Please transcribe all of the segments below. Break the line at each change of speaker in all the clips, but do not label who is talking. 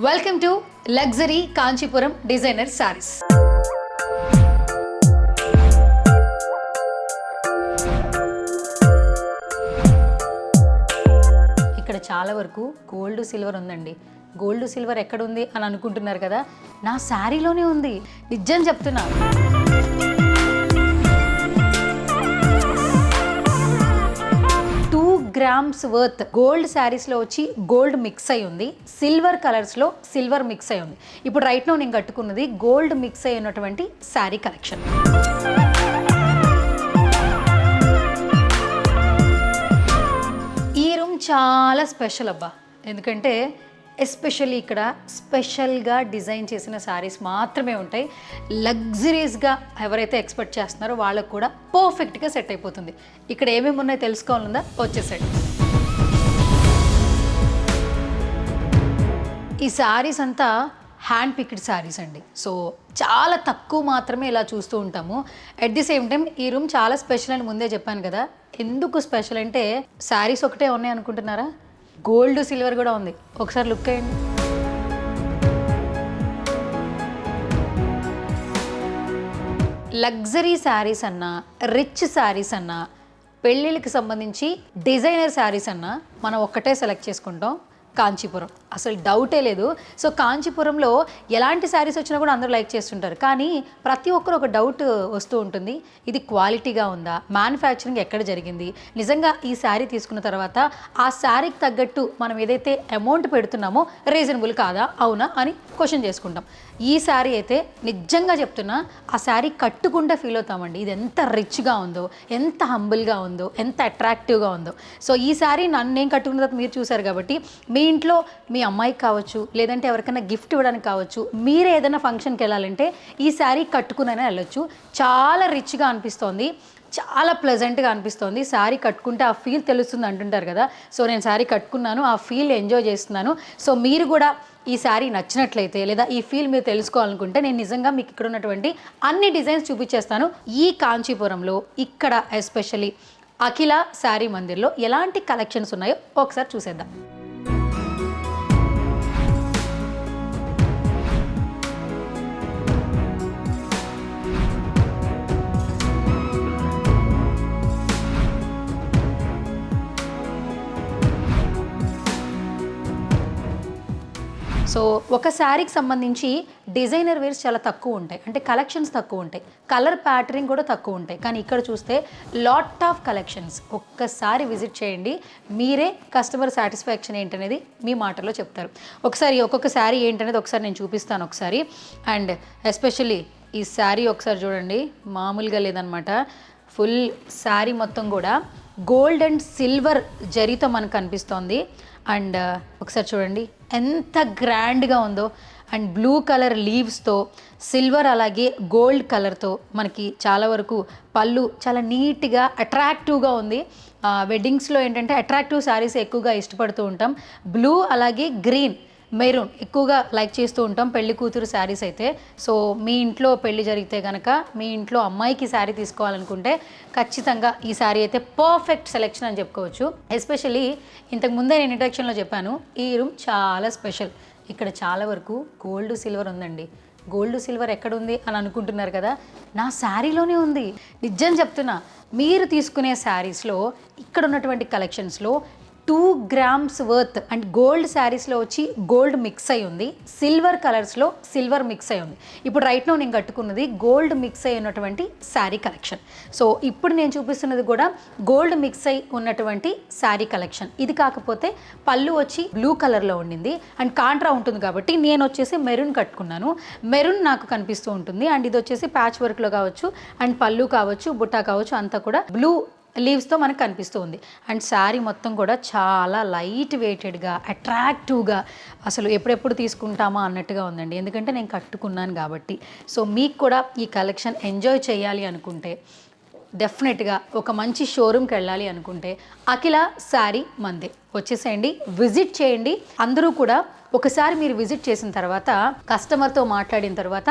Welcome to luxury Kanchipuram designer saris. ఇక్కడ చాలా వరకు గోల్డ్ సిల్వర్ ఉందండి. గోల్డ్ సిల్వర్ ఎక్కడుంది అని అనుకుంటున్నారు కదా, నా శారీలోనే ఉంది. నిజం చెప్తున్నా. 2 grams వర్త్ గోల్డ్ శారీస్లో వచ్చి గోల్డ్ మిక్స్ అయి ఉంది, సిల్వర్ కలర్స్లో సిల్వర్ మిక్స్ అయి ఉంది. ఇప్పుడు రైట్ నో నేను కట్టుకున్నది గోల్డ్ మిక్స్ అయినటువంటి శారీ కలెక్షన్. ఈ రూమ్ చాలా స్పెషల్ అబ్బా, ఎందుకంటే ఎస్పెషల్లీ ఇక్కడ స్పెషల్గా డిజైన్ చేసిన శారీస్ మాత్రమే ఉంటాయి. లగ్జరీస్గా ఎవరైతే ఎక్స్పెక్ట్ చేస్తున్నారో వాళ్ళకు కూడా పర్ఫెక్ట్గా సెట్ అయిపోతుంది. ఇక్కడ ఏమేమి ఉన్నాయో తెలుసుకోవాలందా, వచ్చేసండి. ఈ శారీస్ అంతా హ్యాండ్ పిక్డ్ శారీస్ అండి. సో చాలా తక్కువ మాత్రమే ఇలా చూస్తూ ఉంటాము. అట్ ది సేమ్ టైం ఈ రూమ్ చాలా స్పెషల్ అని ముందే చెప్పాను కదా. ఎందుకు స్పెషల్ అంటే శారీస్ ఒకటే ఉన్నాయి అనుకుంటున్నారా, గోల్డ్ సిల్వర్ కూడా ఉంది. ఒకసారి లుక్ అయ్యండి. లగ్జరీ శారీస్ అన్నా, రిచ్ శారీస్ అన్నా, పెళ్ళిళ్ళకి సంబంధించి డిజైనర్ శారీస్ అన్నా మనం ఒక్కటే సెలెక్ట్ చేసుకుంటాం, కాంచీపురం. అసలు డౌటే లేదు. సో కాంచీపురంలో ఎలాంటి శారీస్ వచ్చినా కూడా అందరూ లైక్ చేస్తుంటారు. కానీ ప్రతి ఒక్కరు ఒక డౌట్ వస్తూ ఉంటుంది, ఇది క్వాలిటీగా ఉందా, మ్యానుఫ్యాక్చరింగ్ ఎక్కడ జరిగింది, నిజంగా ఈ శారీ తీసుకున్న తర్వాత ఆ శారీకి తగ్గట్టు మనం ఏదైతే అమౌంట్ పెడుతున్నామో రీజనబుల్ కాదా, అవునా అని క్వశ్చన్ చేసుకుంటాం. ఈ శారీ అయితే నిజంగా చెప్తున్నా, ఆ శారీ కట్టుకుంటే ఫీల్ అవుతామండి. ఇది ఎంత రిచ్గా ఉందో, ఎంత హంబుల్గా ఉందో, ఎంత అట్రాక్టివ్గా ఉందో. సో ఈ శారీ నేను కట్టుకున్న తర్వాత మీరు చూసారు కాబట్టి, మీ ఇంట్లో మీ అమ్మాయికి కావచ్చు, లేదంటే ఎవరికైనా గిఫ్ట్ ఇవ్వడానికి కావచ్చు, మీరే ఏదైనా ఫంక్షన్కి వెళ్ళాలంటే ఈ శారీ కట్టుకునైనా వెళ్ళొచ్చు. చాలా రిచ్గా అనిపిస్తోంది, చాలా ప్లెజెంట్గా అనిపిస్తుంది. శారీ కట్టుకుంటే ఆ ఫీల్ తెలుస్తుంది అంటుంటారు కదా. సో నేను శారీ కట్టుకున్నాను, ఆ ఫీల్ ఎంజాయ్ చేస్తున్నాను. సో మీరు కూడా ఈ శారీ నచ్చినట్లయితే, లేదా ఈ ఫీల్ మీరు తెలుసుకోవాలనుకుంటే, నేను నిజంగా మీకు ఇక్కడ ఉన్నటువంటి అన్ని డిజైన్స్ చూపించేస్తాను. ఈ కాంచీపురంలో ఇక్కడ ఎస్పెషల్లీ అఖిల శారీ మందిర్లో ఎలాంటి కలెక్షన్స్ ఉన్నాయో ఒకసారి చూసేద్దాం. సో ఒక శారీకి సంబంధించి డిజైనర్ వేర్స్ చాలా తక్కువ ఉంటాయి, అంటే కలెక్షన్స్ తక్కువ ఉంటాయి, కలర్ ప్యాటర్నింగ్ కూడా తక్కువ ఉంటాయి. కానీ ఇక్కడ చూస్తే లాట్ ఆఫ్ కలెక్షన్స్. ఒక్కసారి విజిట్ చేయండి, మీరే కస్టమర్ సాటిస్ఫాక్షన్ ఏంటనేది మీ మాటల్లో చెప్తారు. ఒకసారి ఒక్కొక్క శారీ ఏంటనేది ఒకసారి నేను చూపిస్తాను ఒకసారి. అండ్ ఎస్పెషల్లీ ఈ శారీ ఒకసారి చూడండి, మామూలుగా లేదనమాట. ఫుల్ శారీ మొత్తం కూడా గోల్డ్ అండ్ సిల్వర్ జరీతో మనకు కనిపిస్తోంది. అండ్ ఒకసారి చూడండి ఎంత గ్రాండ్గా ఉందో. అండ్ బ్లూ కలర్ లీవ్స్తో, సిల్వర్ అలాగే గోల్డ్ కలర్తో మనకి చాలా వరకు పళ్ళు చాలా నీట్గా అట్రాక్టివ్గా ఉంది. వెడ్డింగ్స్లో ఏంటంటే అట్రాక్టివ్ శారీస్ ఎక్కువగా ఇష్టపడుతూ ఉంటాం. బ్లూ అలాగే గ్రీన్, మెరూన్ ఎక్కువగా లైక్ చేస్తూ ఉంటాం పెళ్లి కూతురు శారీస్ అయితే. సో మీ ఇంట్లో పెళ్లి జరిగితే కనుక, మీ ఇంట్లో అమ్మాయికి శారీ తీసుకోవాలనుకుంటే ఖచ్చితంగా ఈ శారీ అయితే పర్ఫెక్ట్ సెలెక్షన్ అని చెప్పుకోవచ్చు. ఎస్పెషల్లీ ఇంతకు ముందే నేను ఇంట్రడక్షన్లో చెప్పాను, ఈ రూమ్ చాలా స్పెషల్. ఇక్కడ చాలా వరకు గోల్డ్ సిల్వర్ ఉందండి. గోల్డ్ సిల్వర్ ఎక్కడుంది అని అనుకుంటున్నారు కదా, నా శారీలోనే ఉంది. నిజం చెప్తున్నా, మీరు తీసుకునే శారీస్లో ఇక్కడ ఉన్నటువంటి కలెక్షన్స్లో 2 grams వర్త్ అండ్ గోల్డ్ శారీస్లో వచ్చి గోల్డ్ మిక్స్ అయి ఉంది, సిల్వర్ కలర్స్లో సిల్వర్ మిక్స్ అయి ఉంది. ఇప్పుడు రైట్ నో నేను కట్టుకున్నది గోల్డ్ మిక్స్ అయి ఉన్నటువంటి శారీ కలెక్షన్. సో ఇప్పుడు నేను చూపిస్తున్నది కూడా గోల్డ్ మిక్స్ అయి ఉన్నటువంటి శారీ కలెక్షన్. ఇది కాకపోతే పళ్ళు వచ్చి బ్లూ కలర్లో ఉండింది అండ్ కాంట్రా ఉంటుంది కాబట్టి నేను వచ్చేసి మెరూన్ కట్టుకున్నాను. మెరూన్ నాకు కనిపిస్తూ ఉంటుంది. అండ్ ఇది వచ్చేసి ప్యాచ్ వర్క్లో కావచ్చు, అండ్ పళ్ళు కావచ్చు, బుట్టా కావచ్చు, అంతా కూడా బ్లూ లీవ్స్తో మనకు కనిపిస్తూ ఉంది. అండ్ శారీ మొత్తం కూడా చాలా లైట్ వెయిటెడ్గా, అట్రాక్టివ్గా, అసలు ఎప్పుడెప్పుడు తీసుకుంటామా అన్నట్టుగా ఉందండి. ఎందుకంటే నేను కట్టుకున్నాను కాబట్టి. సో మీకు కూడా ఈ కలెక్షన్ ఎంజాయ్ చేయాలి అనుకుంటే, డెఫినెట్గా ఒక మంచి షోరూమ్కి వెళ్ళాలి అనుకుంటే అఖిల శారీ మందిర్ వచ్చేసేయండి, విజిట్ చేయండి. అందరూ కూడా ఒకసారి మీరు విజిట్ చేసిన తర్వాత, కస్టమర్తో మాట్లాడిన తర్వాత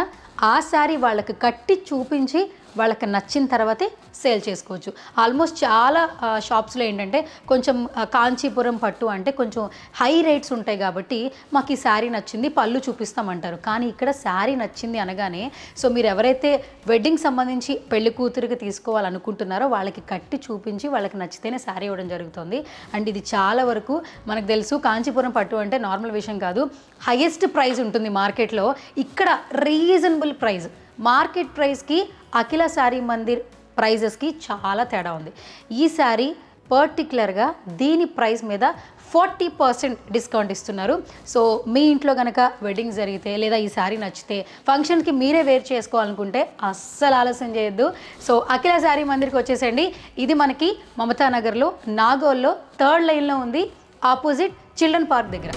ఆ శారీ వాళ్ళకి కట్టి చూపించి వాళ్ళకి నచ్చిన తర్వాతే సేల్ చేసుకోవచ్చు. ఆల్మోస్ట్ చాలా షాప్స్లో ఏంటంటే కొంచెం కాంచీపురం పట్టు అంటే కొంచెం హై రేట్స్ ఉంటాయి కాబట్టి మాకు ఈ శారీ నచ్చింది పళ్ళు చూపిస్తామంటారు. కానీ ఇక్కడ శారీ నచ్చింది అనగానే సో మీరు ఎవరైతే వెడ్డింగ్ సంబంధించి పెళ్లి కూతురికి తీసుకోవాలనుకుంటున్నారో వాళ్ళకి కట్టి చూపించి వాళ్ళకి నచ్చితేనే శారీ ఇవ్వడం జరుగుతుంది. అండ్ ఇది చాలా వరకు మనకు తెలుసు కాంచీపురం పట్టు అంటే నార్మల్ విషయం కాదు, హైయెస్ట్ ప్రైస్ ఉంటుంది మార్కెట్లో. ఇక్కడ రీజనబుల్ ప్రైస్, మార్కెట్ ప్రైస్కి అఖిల శారీ మందిర్ ప్రైజెస్కి చాలా తేడా ఉంది. ఈ శారీ పర్టికులర్గా దీని ప్రైస్ మీద 40% డిస్కౌంట్ ఇస్తున్నారు. సో మీ ఇంట్లో కనుక వెడ్డింగ్ జరిగితే లేదా ఈ శారీ నచ్చితే ఫంక్షన్కి మీరే వేర్ చేసుకోవాలనుకుంటే అస్సలు ఆలస్యం చేయొద్దు. సో అఖిల శారీ మందిర్కి వచ్చేసండి. ఇది మనకి మమతా నగర్లో నాగోల్లో 3rd లైన్లో ఉంది, ఆపోజిట్ చిల్డ్రన్ పార్క్ దగ్గర.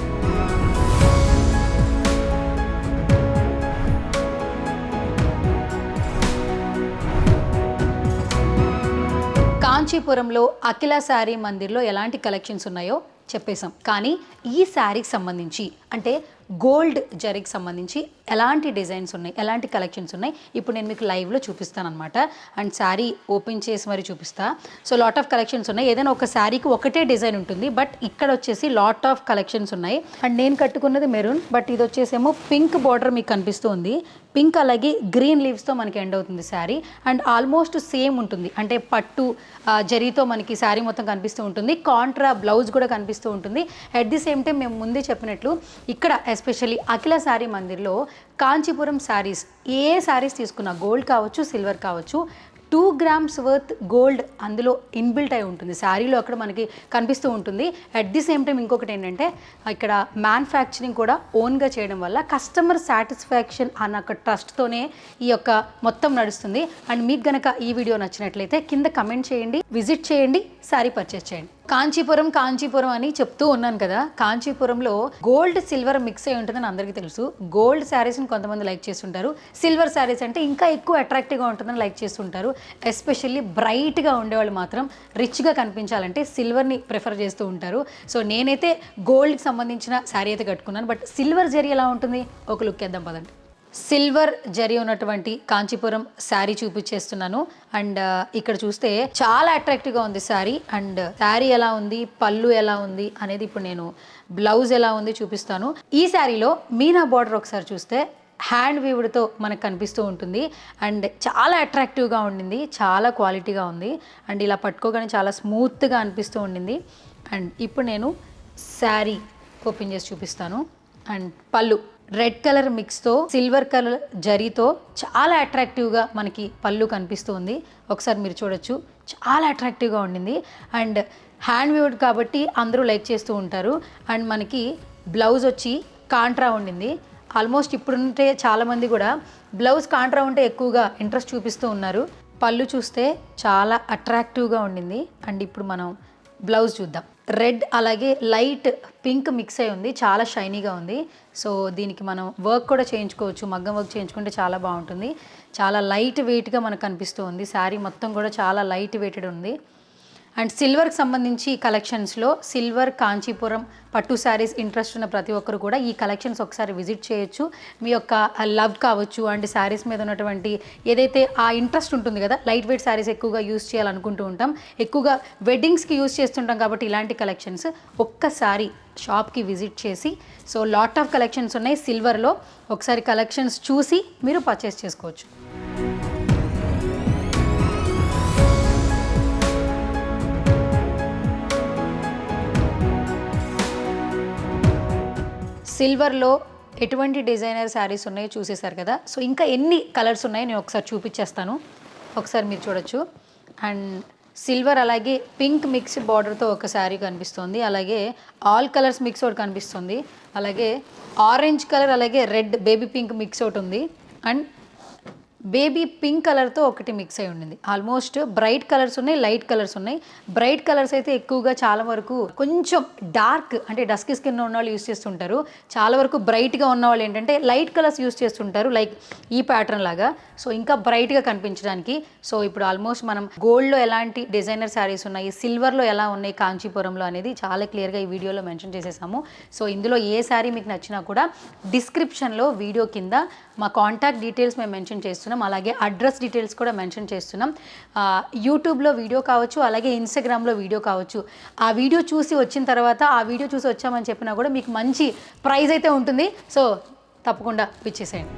కాంచీపురంలో అఖిల శారీ మందిర్లో ఎలాంటి కలెక్షన్స్ ఉన్నాయో చెప్పేశాం. కానీ ఈ శారీకి సంబంధించి అంటే గోల్డ్ జరీకి సంబంధించి ఎలాంటి డిజైన్స్ ఉన్నాయి, ఎలాంటి కలెక్షన్స్ ఉన్నాయి ఇప్పుడు నేను మీకు లైవ్లో చూపిస్తాను అనమాట. అండ్ శారీ ఓపెన్ చేసి మరి చూపిస్తా. సో లాట్ ఆఫ్ కలెక్షన్స్ ఉన్నాయి. ఏదైనా ఒక శారీకి ఒకటే డిజైన్ ఉంటుంది, బట్ ఇక్కడ వచ్చేసి లాట్ ఆఫ్ కలెక్షన్స్ ఉన్నాయి. అండ్ నేను కట్టుకున్నది మెరూన్, బట్ ఇది వచ్చేసేమో పింక్ బార్డర్ మీకు కనిపిస్తుంది. పింక్ అలాగే గ్రీన్ లీవ్స్తో మనకి ఎండ్ అవుతుంది శారీ. అండ్ ఆల్మోస్ట్ సేమ్ ఉంటుంది, అంటే పట్టు జరీతో మనకి శారీ మొత్తం కనిపిస్తూ ఉంటుంది. కాంట్రా బ్లౌజ్ కూడా కనిపిస్తూ ఉంటుంది. అట్ ది సేమ్ టైం మేము ముందే చెప్పినట్లు ఇక్కడ ఎస్పెషల్లీ అఖిల శారీ మందిర్లో కాంచీపురం శారీస్, ఏ శారీస్ తీసుకున్నా గోల్డ్ కావచ్చు సిల్వర్ కావచ్చు 2 grams వర్త్ గోల్డ్ అందులో ఇన్బిల్ట్ అయి ఉంటుంది శారీలో, అక్కడ మనకి కనిపిస్తూ ఉంటుంది. అట్ ది సేమ్ టైం ఇంకొకటి ఏంటంటే ఇక్కడ మ్యానుఫ్యాక్చరింగ్ కూడా ఓన్గా చేయడం వల్ల కస్టమర్ సాటిస్ఫాక్షన్ అన్న ఒక ట్రస్ట్తోనే ఈ యొక్క మొత్తం నడుస్తుంది. అండ్ మీకు గనక ఈ వీడియో నచ్చినట్లయితే కింద కమెంట్ చేయండి, విజిట్ చేయండి, శారీ పర్చేస్ చేయండి. కాంచీపురం కాంచీపురం అని చెప్తూ ఉన్నాను కదా, కాంచీపురంలో గోల్డ్ సిల్వర్ మిక్స్ అయి ఉంటుందని అందరికీ తెలుసు. గోల్డ్ శారీస్ని కొంతమంది లైక్ చేస్తుంటారు, సిల్వర్ శారీస్ అంటే ఇంకా ఎక్కువ అట్రాక్టివ్గా ఉంటుందని లైక్ చేస్తుంటారు. ఎస్పెషల్లీ బ్రైట్గా ఉండేవాళ్ళు మాత్రం రిచ్గా కనిపించాలంటే సిల్వర్ని ప్రిఫర్ చేస్తూ ఉంటారు. సో నేనైతే గోల్డ్కి సంబంధించిన శారీ అయితే కట్టుకున్నాను, బట్ సిల్వర్ జరీ ఎలా ఉంటుంది ఒక లుక్ వేద్దాం పదండి. సిల్వర్ జరీ ఉన్నటువంటి కాంచీపురం శారీ చూపించేస్తున్నాను. అండ్ ఇక్కడ చూస్తే చాలా అట్రాక్టివ్గా ఉంది శారీ. అండ్ శారీ ఎలా ఉంది, పళ్ళు ఎలా ఉంది అనేది ఇప్పుడు నేను బ్లౌజ్ ఎలా ఉంది చూపిస్తాను. ఈ శారీలో మీనా బార్డర్ ఒకసారి చూస్తే హ్యాండ్ వీవ్డ్తో మనకు కనిపిస్తూ ఉంటుంది. అండ్ చాలా అట్రాక్టివ్గా ఉండింది, చాలా క్వాలిటీగా ఉంది. అండ్ ఇలా పట్టుకోగానే చాలా స్మూత్గా అనిపిస్తూ ఉండింది. అండ్ ఇప్పుడు నేను శారీ ఓపెన్ చేసి చూపిస్తాను. అండ్ పళ్ళు రెడ్ కలర్ మిక్స్తో సిల్వర్ కలర్ జరీతో చాలా అట్రాక్టివ్గా మనకి పళ్ళు కనిపిస్తూ ఉంది. ఒకసారి మీరు చూడొచ్చు, చాలా అట్రాక్టివ్గా ఉండింది. అండ్ హ్యాండ్ వీవ్డ్ కాబట్టి అందరూ లైక్ చేస్తూ ఉంటారు. అండ్ మనకి బ్లౌజ్ వచ్చి కాంట్రా ఉండింది. ఆల్మోస్ట్ ఇప్పుడుంటే చాలామంది కూడా బ్లౌజ్ కాంట్రా ఉంటే ఎక్కువగా ఇంట్రెస్ట్ చూపిస్తూ ఉన్నారు. పళ్ళు చూస్తే చాలా అట్రాక్టివ్గా ఉండింది. అండ్ ఇప్పుడు మనం బ్లౌజ్ చూద్దాం. రెడ్ అలాగే లైట్ పింక్ మిక్స్ అయి ఉంది, చాలా షైనీగా ఉంది. సో దీనికి మనం వర్క్ కూడా చేయించుకోవచ్చు, మగ్గం వర్క్ చేయించుకుంటే చాలా బాగుంటుంది. చాలా లైట్ వెయిట్గా మనకు కనిపిస్తూ ఉంది. శారీ మొత్తం కూడా చాలా లైట్ వెయిటెడ్ ఉంది. అండ్ సిల్వర్కి సంబంధించి కలెక్షన్స్లో సిల్వర్ కాంచీపురం పట్టు శారీస్ ఇంట్రెస్ట్ ఉన్న ప్రతి ఒక్కరు కూడా ఈ కలెక్షన్స్ ఒకసారి విజిట్ చేయొచ్చు. మీ యొక్క లవ్ కావచ్చు అండ్ శారీస్ మీద ఉన్నటువంటి ఏదైతే ఆ ఇంట్రెస్ట్ ఉంటుంది కదా, లైట్ వెయిట్ శారీస్ ఎక్కువగా యూస్ చేయాలనుకుంటూ ఉంటాం, ఎక్కువగా వెడ్డింగ్స్కి యూస్ చేస్తుంటాం. కాబట్టి ఇలాంటి కలెక్షన్స్ ఒక్కసారి షాప్కి విజిట్ చేసి, సో లాట్ ఆఫ్ కలెక్షన్స్ ఉన్నాయి సిల్వర్లో, ఒకసారి కలెక్షన్స్ చూసి మీరు పర్చేస్ చేసుకోవచ్చు. సిల్వర్లో ఎటువంటి డిజైనర్ శారీస్ ఉన్నాయో చూసేశారు కదా. సో ఇంకా ఎన్ని కలర్స్ ఉన్నాయో నేను ఒకసారి చూపించేస్తాను, ఒకసారి మీరు చూడొచ్చు. అండ్ సిల్వర్ అలాగే పింక్ మిక్స్ బార్డర్తో ఒక శారీ కనిపిస్తుంది, అలాగే ఆల్ కలర్స్ మిక్స్ ఒకటి కనిపిస్తుంది, అలాగే ఆరెంజ్ కలర్ అలాగే రెడ్ బేబీ పింక్ మిక్స్ ఒకటి ఉంది. అండ్ బేబీ పింక్ కలర్తో ఒకటి మిక్స్ అయి ఉండింది. ఆల్మోస్ట్ బ్రైట్ కలర్స్ ఉన్నాయి, లైట్ కలర్స్ ఉన్నాయి. బ్రైట్ కలర్స్ అయితే ఎక్కువగా చాలా వరకు కొంచెం డార్క్ అంటే డస్కీ స్కిన్ ఉన్న వాళ్ళు యూస్ చేస్తుంటారు. చాలా వరకు బ్రైట్గా ఉన్న వాళ్ళు ఏంటంటే లైట్ కలర్స్ యూస్ చేస్తుంటారు, లైక్ ఈ ప్యాటర్న్ లాగా. సో ఇంకా బ్రైట్గా కనిపించడానికి. సో ఇప్పుడు ఆల్మోస్ట్ మనం గోల్డ్లో ఎలాంటి డిజైనర్ శారీస్ ఉన్నాయి, సిల్వర్లో ఎలా ఉన్నాయి కాంచీపురంలో అనేది చాలా క్లియర్గా ఈ వీడియోలో మెన్షన్ చేసేసాము. సో ఇందులో ఏ శారీ మీకు నచ్చినా కూడా డిస్క్రిప్షన్లో వీడియో కింద మా కాంటాక్ట్ డీటెయిల్స్ మేము మెన్షన్ చేస్తున్నాం. చేస్తున్నాం, అలాగే అడ్రస్ డీటెయిల్స్ కూడా మెన్షన్ చేస్తున్నాం. యూట్యూబ్లో వీడియో కావచ్చు, అలాగే ఇన్స్టాగ్రామ్లో వీడియో కావచ్చు. ఆ వీడియో చూసి వచ్చిన తర్వాత ఆ వీడియో చూసి వచ్చామని చెప్పినా కూడా మీకు మంచి ప్రైజ్ అయితే ఉంటుంది. సో తప్పకుండా విచ్చేసేయండి.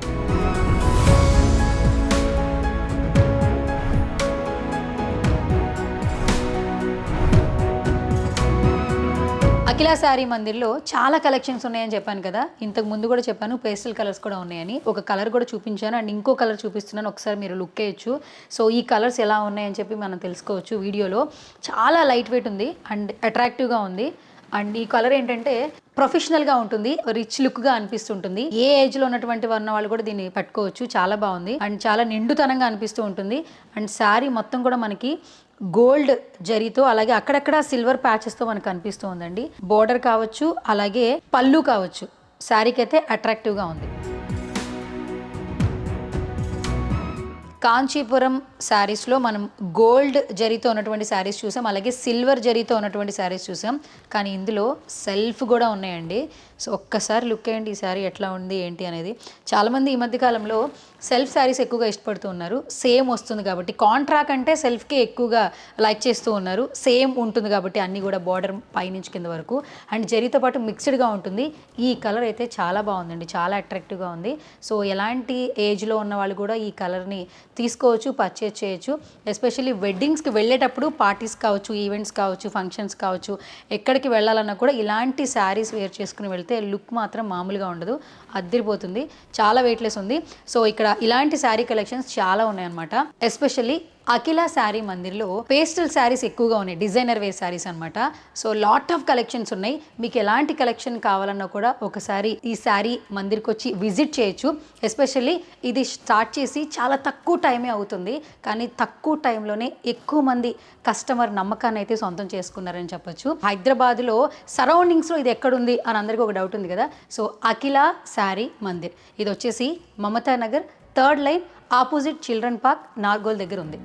అఖిల శారీ మందిర్లో చాలా కలెక్షన్స్ ఉన్నాయని చెప్పాను కదా. ఇంతకు ముందు కూడా చెప్పాను పేస్టల్ కలర్స్ కూడా ఉన్నాయని. ఒక కలర్ కూడా చూపించాను అండ్ ఇంకో కలర్ చూపిస్తున్నాను, ఒకసారి మీరు లుక్ వేయచ్చు. సో ఈ కలర్స్ ఎలా ఉన్నాయని చెప్పి మనం తెలుసుకోవచ్చు వీడియోలో. చాలా లైట్ వెయిట్ ఉంది అండ్ అట్రాక్టివ్గా ఉంది. అండ్ ఈ కలర్ ఏంటంటే ప్రొఫెషనల్గా ఉంటుంది, రిచ్ లుక్గా అనిపిస్తుంటుంది. ఏ ఏజ్లో ఉన్నటువంటి వాళ్ళు కూడా దీన్ని పట్టుకోవచ్చు. చాలా బాగుంది అండ్ చాలా నిండుతనంగా అనిపిస్తూ ఉంటుంది. అండ్ శారీ మొత్తం కూడా మనకి గోల్డ్ జరీతో, అలాగే అక్కడక్కడ సిల్వర్ ప్యాచెస్తో మనకు కనిపిస్తూ ఉందండి. బోర్డర్ కావచ్చు, అలాగే పళ్ళు కావచ్చు, శారీకి అయితే అట్రాక్టివ్గా ఉంది. కాంచీపురం శారీస్లో మనం గోల్డ్ జరీతో ఉన్నటువంటి శారీస్ చూసాం, అలాగే సిల్వర్ జరీతో ఉన్నటువంటి శారీస్ చూసాం. కానీ ఇందులో సెల్ఫ్ కూడా ఉన్నాయండి. సో ఒక్కసారి లుక్ వేయండి ఈ శారీ ఎట్లా ఉంది ఏంటి అనేది. చాలామంది ఈ మధ్యకాలంలో సెల్ఫ్ శారీస్ ఎక్కువగా ఇష్టపడుతూ ఉన్నారు. సేమ్ వస్తుంది కాబట్టి, కాంట్రా కంటే సెల్ఫ్కే ఎక్కువగా లైక్ చేస్తూ ఉన్నారు. సేమ్ ఉంటుంది కాబట్టి అన్నీ కూడా బార్డర్ పైనుంచి కింద వరకు అండ్ జరీతో పాటు మిక్స్డ్గా ఉంటుంది. ఈ కలర్ అయితే చాలా బాగుందండి, చాలా అట్రాక్టివ్గా ఉంది. సో ఎలాంటి ఏజ్లో ఉన్న వాళ్ళు కూడా ఈ కలర్ని తీసుకోవచ్చు, పర్చేజ్ చేయొచ్చు. ఎస్పెషల్లీ వెడ్డింగ్స్కి వెళ్ళేటప్పుడు, పార్టీస్ కావచ్చు, ఈవెంట్స్ కావచ్చు, ఫంక్షన్స్ కావచ్చు, ఎక్కడికి వెళ్ళాలన్నా కూడా ఇలాంటి శారీస్ వేర్ చేసుకుని వెళ్తే లుక్ మాత్రం మామూలుగా ఉండదు, అద్దరిపోతుంది. చాలా వెయిట్లెస్ ఉంది. సో ఇక్కడ ఇలాంటి శారీ కలెక్షన్స్ చాలా ఉన్నాయన్నమాట. ఎస్పెషల్లీ అఖిల శారీ మందిర్లో పేస్టల్ శారీస్ ఎక్కువగా ఉన్నాయి, డిజైనర్ వేర్ శారీస్ అనమాట. సో లాట్ ఆఫ్ కలెక్షన్స్ ఉన్నాయి. మీకు ఎలాంటి కలెక్షన్ కావాలన్నా కూడా ఒకసారి ఈ శారీ మందిర్కి వచ్చి విజిట్ చేయొచ్చు. ఎస్పెషల్లీ ఇది స్టార్ట్ చేసి చాలా తక్కువ టైమే అవుతుంది, కానీ తక్కువ టైంలోనే ఎక్కువ మంది కస్టమర్ నమ్మకాన్ని అయితే సొంతం చేసుకున్నారని చెప్పొచ్చు. హైదరాబాద్లో సరౌండింగ్స్లో ఇది ఎక్కడుంది అని అందరికీ ఒక డౌట్ ఉంది కదా. సో అఖిల శారీ మందిర్ ఇది వచ్చేసి Mamata Nagar 3rd line opposite children park, Nagole దగ్గర ఉంది.